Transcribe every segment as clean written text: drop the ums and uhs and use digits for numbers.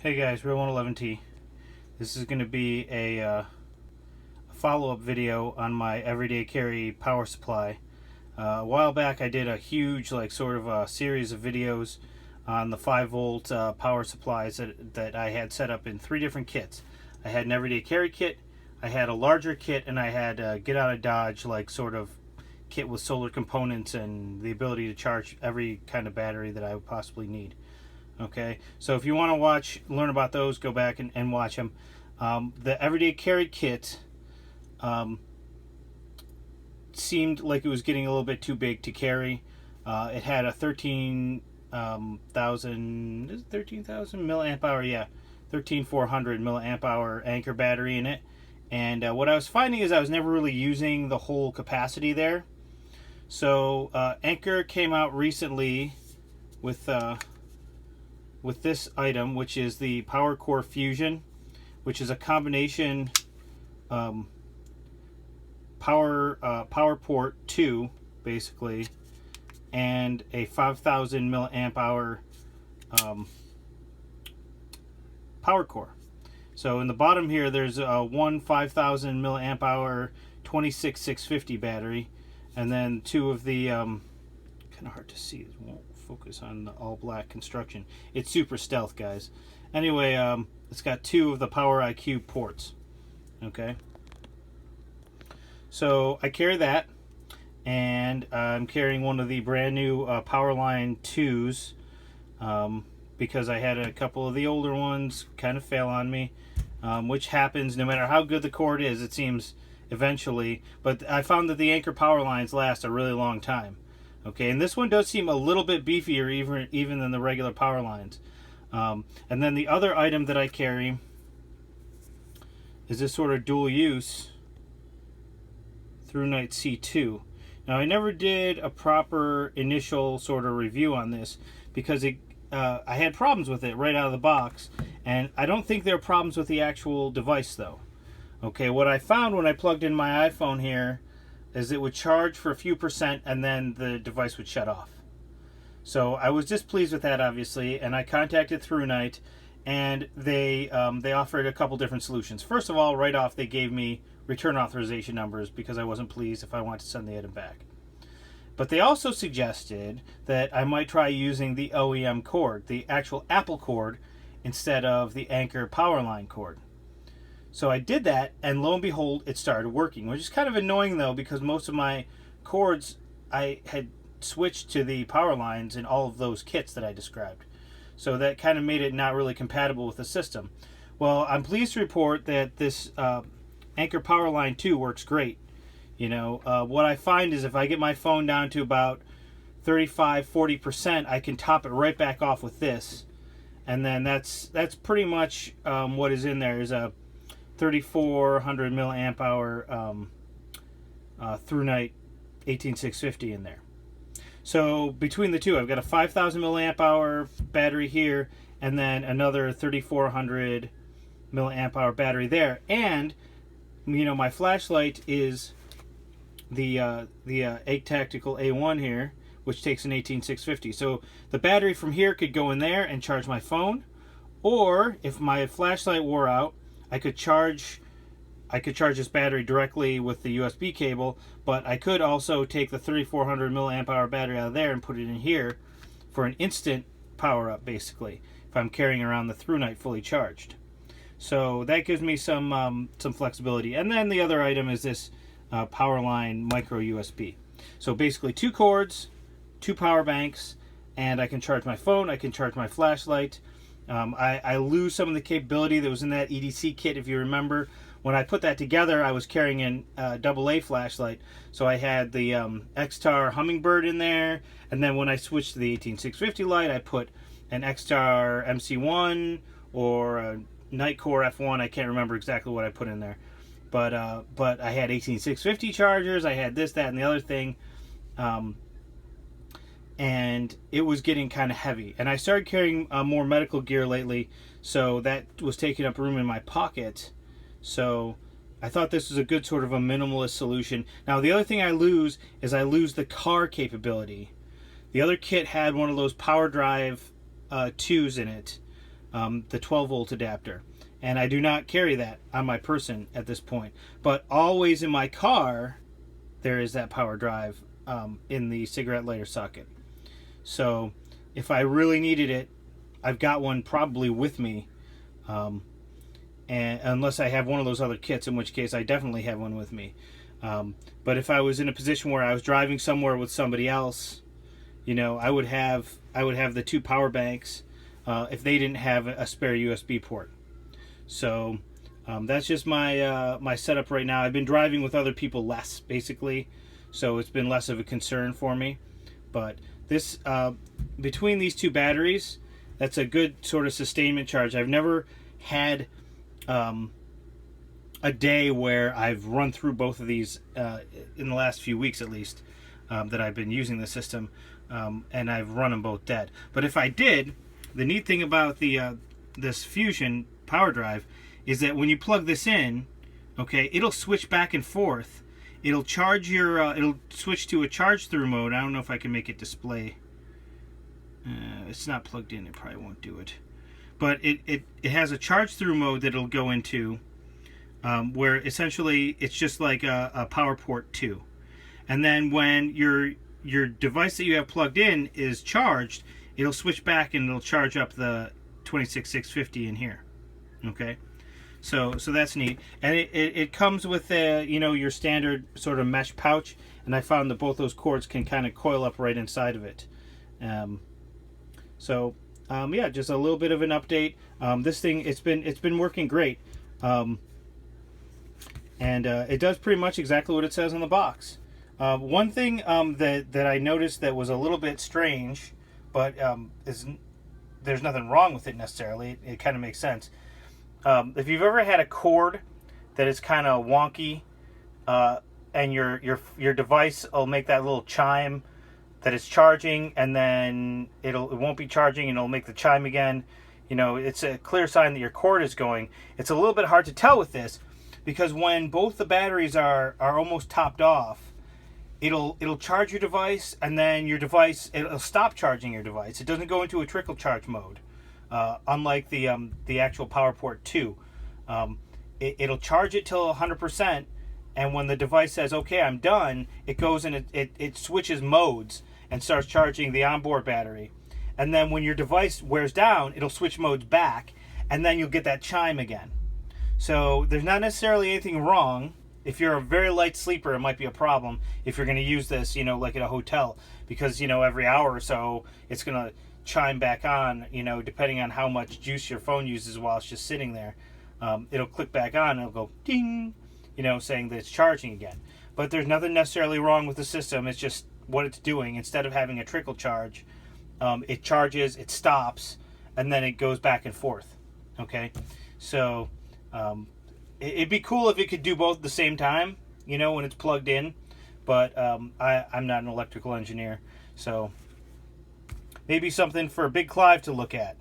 Hey guys, Real111T. This is going to be a follow-up video on my everyday carry power supply. A while back I did a huge sort of a series of videos on the 5-volt power supplies that I had set up in 3 different kits. I had an everyday carry kit, I had a larger kit, and I had a get out of Dodge sort of kit with solar components and the ability to charge every kind of battery that I would possibly need. Okay, so if you want to learn about those, go back and watch them. The everyday carry kit seemed like it was getting a little bit too big to carry. It had a 13,000 milliamp hour, 13,400 milliamp hour Anker battery in it. And what I was finding is I was never really using the whole capacity there. So Anker came out recently with this item, which is the powercore Fusion, which is a combination power port 2 basically, and a 5,000 milliamp hour power core. So in the bottom here there's one 5,000 milliamp hour 26650 battery, and then 2 of the kind of hard to see, it won't focus on the all black construction. It's super stealth, guys. Anyway, it's got 2 of the Power IQ ports. Okay, so I carry that, and I'm carrying one of the brand new powerline 2s because I had a couple of the older ones kind of fail on me, which happens no matter how good the cord is, it seems, eventually. But I found that the Anker power lines last a really long time. Okay, and this one does seem a little bit beefier even than the regular power lines. And then the other item that I carry is this sort of dual use Thrunite C2. Now I never did a proper initial sort of review on this because I had problems with it right out of the box, and I don't think there are problems with the actual device though. Okay, what I found when I plugged in my iPhone here is it would charge for a few percent and then the device would shut off. So I was displeased with that, obviously, and I contacted Thrunite, and they offered a couple different solutions. First of all, right off, they gave me return authorization numbers because I wasn't pleased if I wanted to send the item back. But they also suggested that I might try using the OEM cord, the actual Apple cord, instead of the Anker powerline cord. So I did that, and lo and behold, it started working, which is kind of annoying though, because most of my cords I had switched to the power lines in all of those kits that I described. So that kind of made it not really compatible with the system. Well, I'm pleased to report that this Anker Powerline 2 works great. You know, what I find is if I get my phone down to about 35-40%, I can top it right back off with this, and then that's pretty much what is in there is a 3,400 milliamp hour Thrunite 18650 in there. So between the two, I've got a 5,000 milliamp hour battery here, and then another 3,400 milliamp hour battery there. And you know, my flashlight is the Egg Tactical A1 here, which takes an 18650. So the battery from here could go in there and charge my phone, or if my flashlight wore out, I could charge this battery directly with the USB cable, but I could also take the 3,400 milliamp hour battery out of there and put it in here for an instant power up, basically, if I'm carrying around the Thrunite fully charged. So that gives me some flexibility. And then the other item is this Powerline micro USB. So basically 2 cords, 2 power banks, and I can charge my phone, I can charge my flashlight. I lose some of the capability that was in that EDC kit, if you remember. When I put that together, I was carrying an AA flashlight, so I had the X-Star Hummingbird in there, and then when I switched to the 18650 light, I put an X-Star MC1 or a Nightcore F1. I can't remember exactly what I put in there, but I had 18650 chargers, I had this, that, and the other thing, and it was getting kind of heavy, and I started carrying more medical gear lately, so that was taking up room in my pocket. So I thought this was a good sort of a minimalist solution. Now the other thing I lose is I lose the car capability. The other kit had one of those power drive 2s in it, the 12 volt adapter. And I do not carry that on my person at this point. But always in my car, there is that power drive in the cigarette lighter socket. So if I really needed it, I've got one probably with me. And unless I have one of those other kits, in which case I definitely have one with me. But if I was in a position where I was driving somewhere with somebody else, I would have the two power banks if they didn't have a spare USB port. So that's just my my setup right now. I've been driving with other people less, basically, so it's been less of a concern for me. But this between these two batteries, that's a good sort of sustainment charge. I've never had a day where I've run through both of these in the last few weeks, at least, that I've been using the system, and I've run them both dead. But if I did, the neat thing about the this Fusion power drive is that when you plug this in, okay, it'll switch back and forth. It'll charge your it'll switch to a charge through mode. I don't know if I can make it display. It's not plugged in, it probably won't do it. But it has a charge through mode that it'll go into, where essentially it's just like a power port 2. And then when your device that you have plugged in is charged, it'll switch back and it'll charge up the 26650 in here. Okay, so that's neat. And it comes with your standard sort of mesh pouch, and I found that both those cords can kind of coil up right inside of it. Yeah, just a little bit of an update. This thing, it's been working great, and it does pretty much exactly what it says on the box. One thing that I noticed that was a little bit strange, but there's nothing wrong with it necessarily. It kind of makes sense. If you've ever had a cord that is kind of wonky, and your device will make that little chime that it's charging, and then it won't be charging, and it'll make the chime again. It's a clear sign that your cord is going. It's a little bit hard to tell with this, because when both the batteries are almost topped off, it'll charge your device, and then it'll stop charging your device. It doesn't go into a trickle charge mode, unlike the actual PowerPort 2. It'll charge it till 100%, and when the device says, okay, I'm done, it goes and it switches modes and starts charging the onboard battery. And then when your device wears down, it'll switch modes back, and then you'll get that chime again. So there's not necessarily anything wrong. If you're a very light sleeper, it might be a problem if you're going to use this, like at a hotel, because, every hour or so it's going to chime back on, depending on how much juice your phone uses while it's just sitting there. It'll click back on and it'll go ding, saying that it's charging again. But there's nothing necessarily wrong with the system. It's just what it's doing. Instead of having a trickle charge, it charges, it stops, and then it goes back and forth. Okay, so it'd be cool if it could do both at the same time, when it's plugged in. But I'm not an electrical engineer, so maybe something for Big Clive to look at,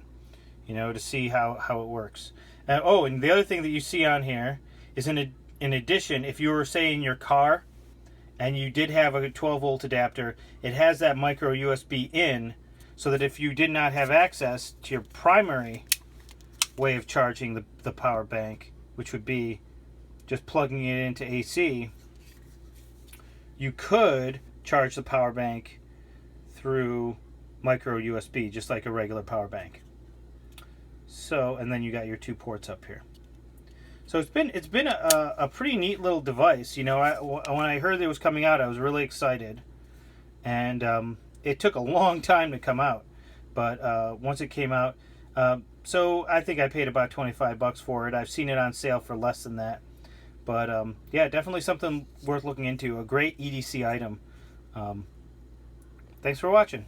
to see how it works. And the other thing that you see on here is in addition, if you were, say, in your car and you did have a 12 volt adapter, it has that micro USB in, so that if you did not have access to your primary way of charging the power bank, which would be just plugging it into AC, you could charge the power bank through micro USB, just like a regular power bank. So, and then you got your two ports up here. So it's been a pretty neat little device. When I heard it was coming out, I was really excited, and it took a long time to come out, but once it came out, so I think I paid about $25 for it. I've seen it on sale for less than that, but yeah, definitely something worth looking into. A great EDC item. Thanks for watching.